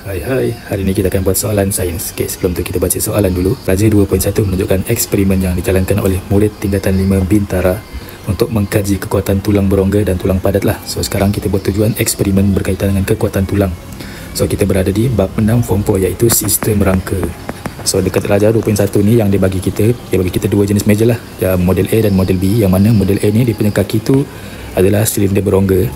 Hai, hari ini kita akan buat soalan sains. Okay, sebelum tu kita baca soalan dulu. Raja 2.1 menunjukkan eksperimen yang dijalankan oleh murid tingkatan 5 Bintara untuk mengkaji kekuatan tulang berongga dan tulang padat lah. So sekarang kita buat tujuan eksperimen berkaitan dengan kekuatan tulang. So kita berada di bab 6 form 4 iaitu sistem rangka. So dekat Raja 2.1 ni yang dia bagi kita dua jenis meja lah, ya, model A dan model B. Yang mana model A ni dia punya kaki tu adalah silinder berongga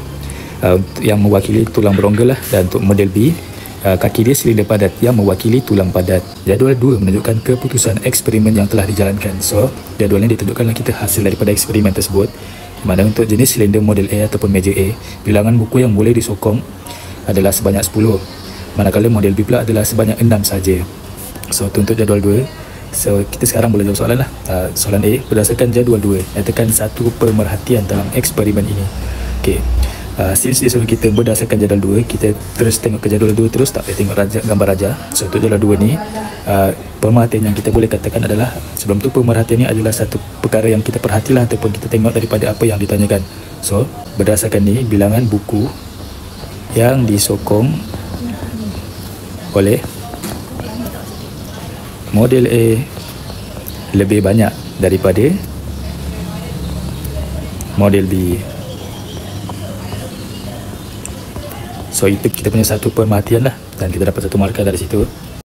yang mewakili tulang berongga lah, dan untuk model B kaki dia silinder padat yang mewakili tulang padat. Jadual 2 menunjukkan keputusan eksperimen yang telah dijalankan. So jadual ini ditunjukkanlah kita hasil daripada eksperimen tersebut, di mana untuk jenis silinder model A ataupun meja A, bilangan buku yang boleh disokong adalah sebanyak 10, manakala model B pula adalah sebanyak 6 saja. So untuk jadual 2. So kita sekarang boleh jawab soalan lah. Soalan A, berdasarkan jadual 2, nyatakan satu pemerhatian dalam eksperimen ini. Okay, since dia suruh kita berdasarkan jadual 2, kita terus tengok ke jadual 2 terus, tak payah tengok gambar raja. So untuk jadual 2 ni, pemerhatian yang kita boleh katakan adalah, sebelum tu pemerhatian ni adalah satu perkara yang kita perhatilah ataupun kita tengok daripada apa yang ditanyakan. So berdasarkan ni, bilangan buku yang disokong oleh model A lebih banyak daripada model B. So itu kita punya satu pemerhatian lah, dan kita dapat satu markah dari situ.